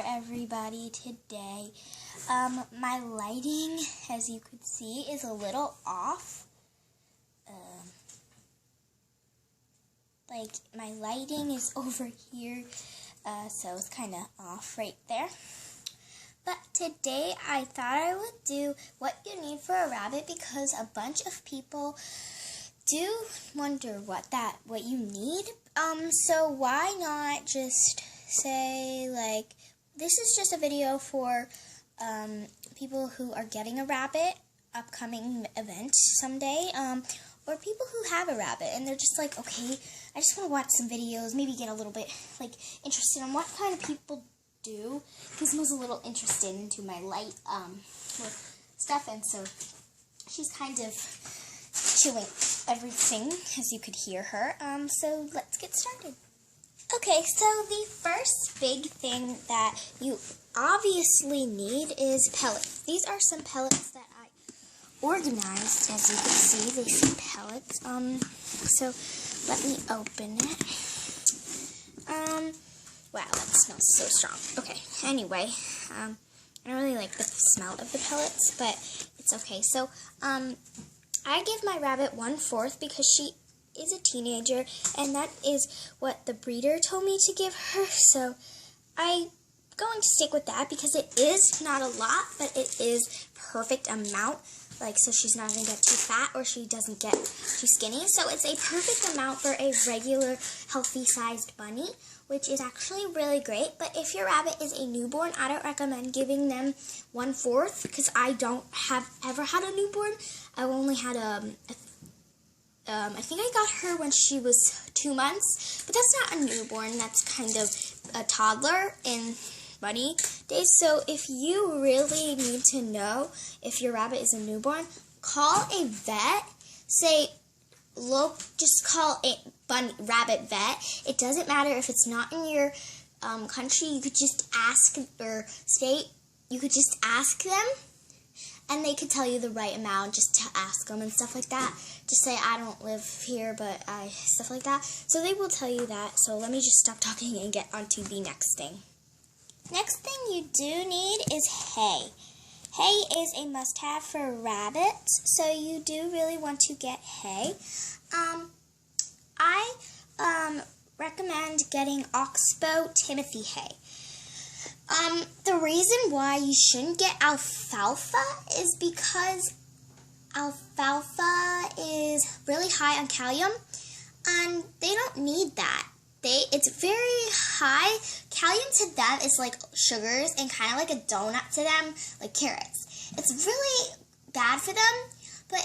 there, everybody. Today, my lighting, as you could see, is a little off. Like, my lighting is over here, so it's kind of off right there. But today, I thought I would do what you need for a rabbit because a bunch of people do wonder what you need. So why not just say, like, this is just a video for people who are getting a rabbit, upcoming event someday, or people who have a rabbit and they're just like, okay, I just want to watch some videos, maybe get a little bit like interested in what kind of people do. Gizmo's a little interested into my light stuff, and so she's kind of chewing everything, as you could hear her. So let's get started. Okay, so the first big thing that you obviously need is pellets. These are some pellets that I organized. As you can see, they say pellets. So let me open it. Wow, that smells so strong. Okay, anyway, I don't really like the smell of the pellets, but it's okay. So, I give my rabbit 1/4 because she is a teenager, and that is what the breeder told me to give her. So I'm going to stick with that because it is not a lot, but it is perfect amount. Like, so she's not going to get too fat or she doesn't get too skinny. So it's a perfect amount for a regular healthy-sized bunny, which is actually really great. But if your rabbit is a newborn, I don't recommend giving them 1/4 because I don't have ever had a newborn. I only had I think I got her when she was 2 months, but that's not a newborn. That's kind of a toddler in bunny days. So if you really need to know if your rabbit is a newborn, call a vet. Say, look, just call a rabbit vet. It doesn't matter if it's not in your country. You could just ask, or state, you could just ask them, and they could tell you the right amount just to ask them and stuff like that. Just say, I don't live here, but stuff like that. So they will tell you that. So let me just stop talking and get on to the next thing. Next thing you do need is hay. Hay is a must-have for rabbits, so you do really want to get hay. I recommend getting Oxbow Timothy hay. The reason why you shouldn't get alfalfa is because alfalfa is really high on calcium, and they don't need that. It's very high. Calcium to them is like sugars and kind of like a donut to them, like carrots. It's really bad for them, but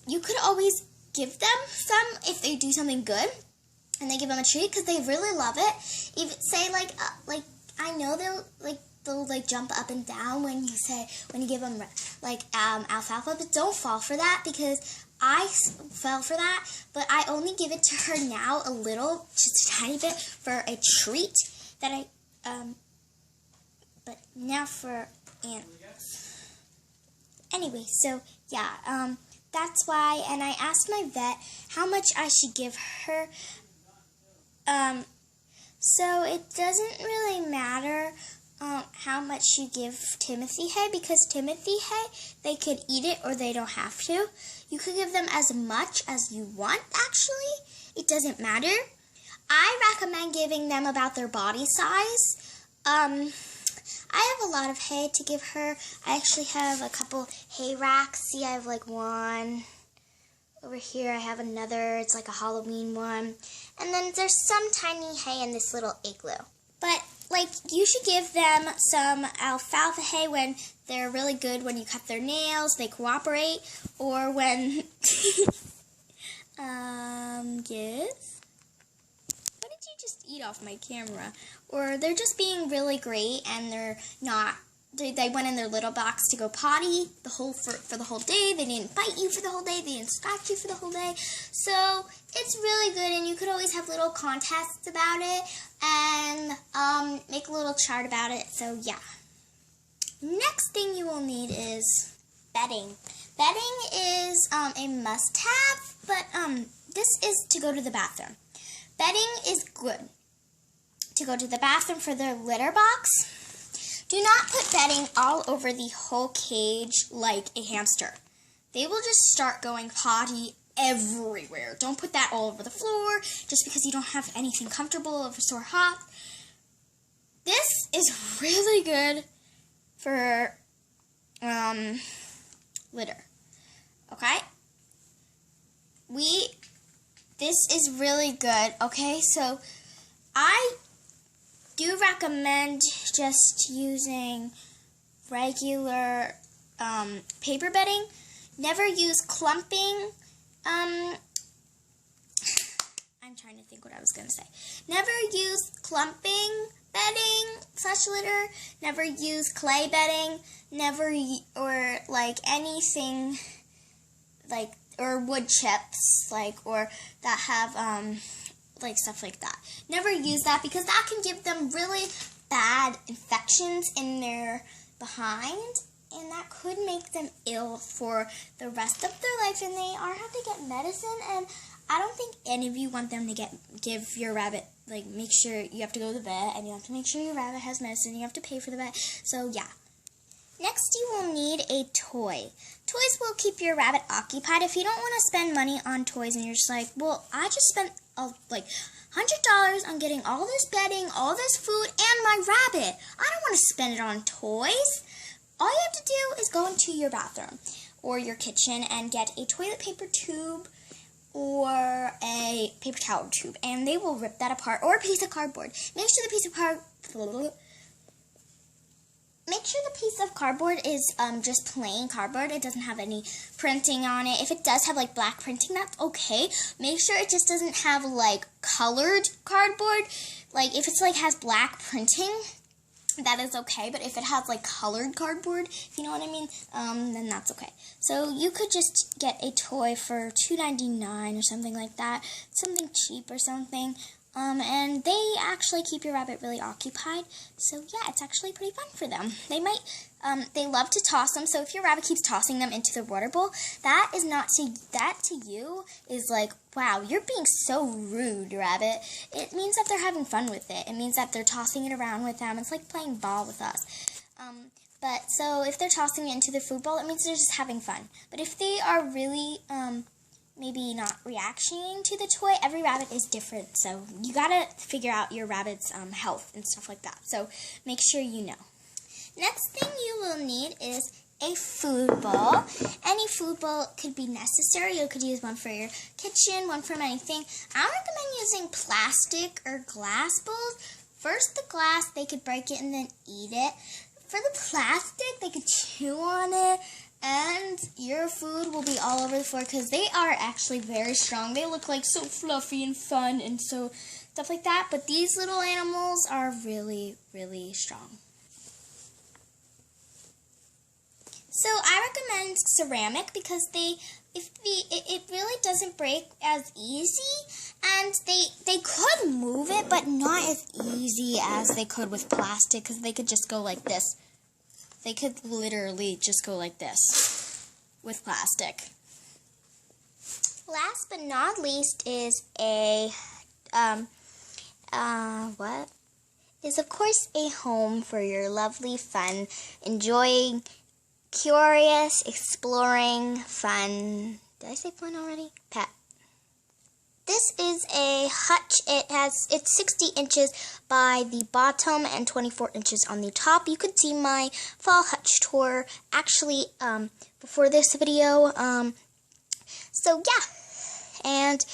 you could always give them some if they do something good, and they give them a treat because they really love it. Even say like I know they'll jump up and down when you give them alfalfa, but don't fall for that because I fell for that. But I only give it to her now a little, just a tiny bit for a treat that but now for animals. Anyway, so yeah, that's why. And I asked my vet how much I should give her. So it doesn't really matter how much you give Timothy hay, because Timothy hay, they could eat it or they don't have to. You could give them as much as you want, actually. It doesn't matter. I recommend giving them about their body size. I have a lot of hay to give her. I actually have a couple hay racks. See, I have like one. Over here I have another. It's like a Halloween one. And then there's some tiny hay in this little igloo. But like, you should give them some alfalfa hay when they're really good, when you cut their nails, they cooperate, or when yes? What did you just eat off my camera? Or they're just being really great and they're not, they went in their little box to go potty for the whole day. They didn't bite you for the whole day. They didn't scratch you for the whole day. So it's really good, and you could always have little contests about it and make a little chart about it. So yeah. Next thing you will need is bedding. Bedding is a must-have, but this is to go to the bathroom. Bedding is good to go to the bathroom for their litter box. Do not put bedding all over the whole cage like a hamster. They will just start going potty everywhere. Don't put that all over the floor just because you don't have anything comfortable over sore hot. This is really good for litter. Okay? This is really good. Okay, so I do recommend just using regular paper bedding. Never use clumping. I'm trying to think what I was going to say. Never use clumping bedding/litter. Never use clay bedding. Or like anything like, or wood chips, like, or that have like stuff like that. Never use that because that can give them really bad infections in their behind, and that could make them ill for the rest of their life, and they are have to get medicine, and I don't think any of you want them to give your rabbit, like, make sure you have to go to the vet, and you have to make sure your rabbit has medicine, you have to pay for the vet, so yeah. Next, you will need a toy. Toys will keep your rabbit occupied. If you don't want to spend money on toys and you're just like, well, I just spent like $100 on getting all this bedding, all this food, and my rabbit. I don't want to spend it on toys. All you have to do is go into your bathroom or your kitchen and get a toilet paper tube or a paper towel tube, and they will rip that apart, or a piece of cardboard. Make sure the piece of cardboard is just plain cardboard. It doesn't have any printing on it. If it does have like black printing, that's okay. Make sure it just doesn't have like colored cardboard. Like if it's like has black printing, that is okay. But if it has like colored cardboard, if you know what I mean, then that's okay. So you could just get a toy for $2.99 or something like that, something cheap or something. And they actually keep your rabbit really occupied. So yeah, it's actually pretty fun for them. They love to toss them. So if your rabbit keeps tossing them into the water bowl, that to you is like, wow, you're being so rude, rabbit. It means that they're having fun with it. It means that they're tossing it around with them. It's like playing ball with us. But so if they're tossing it into the food bowl, it means they're just having fun. But if they are really, maybe not reacting to the toy, every rabbit is different, so you gotta figure out your rabbit's health and stuff like that, so make sure you know. Next thing you will need is a food bowl. Any food bowl could be necessary. You could use one for your kitchen, one from anything. I recommend using plastic or glass bowls. First the glass, they could break it and then eat it. For the plastic, they could chew on it, and your food will be all over the floor because they are actually very strong. They look like so fluffy and fun and so stuff like that. But these little animals are really, really strong. So I recommend ceramic because it really doesn't break as easy, and they could move it, but not as easy as they could with plastic because they could just go like this. They could literally just go like this with plastic. Last but not least is of course a home for your lovely, fun, enjoying, curious, exploring, fun. Did I say fun already? Pet. This is a hutch. It's 60 inches by the bottom and 24 inches on the top. You could see my fall hutch tour actually before this video. So yeah, and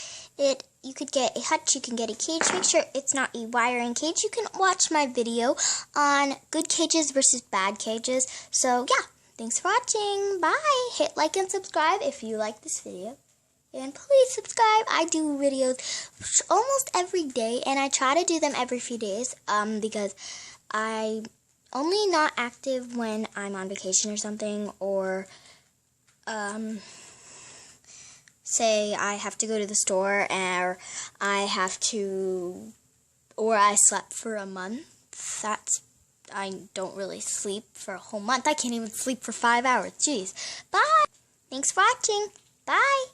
you could get a hutch, you can get a cage. Make sure it's not a wiring cage. You can watch my video on good cages versus bad cages. So yeah, thanks for watching. Bye. Hit like and subscribe if you like this video. And please subscribe. I do videos almost every day, and I try to do them every few days because I'm only not active when I'm on vacation or something, or say I have to go to the store, or I slept for a month. I don't really sleep for a whole month. I can't even sleep for 5 hours. Jeez. Bye. Thanks for watching. Bye.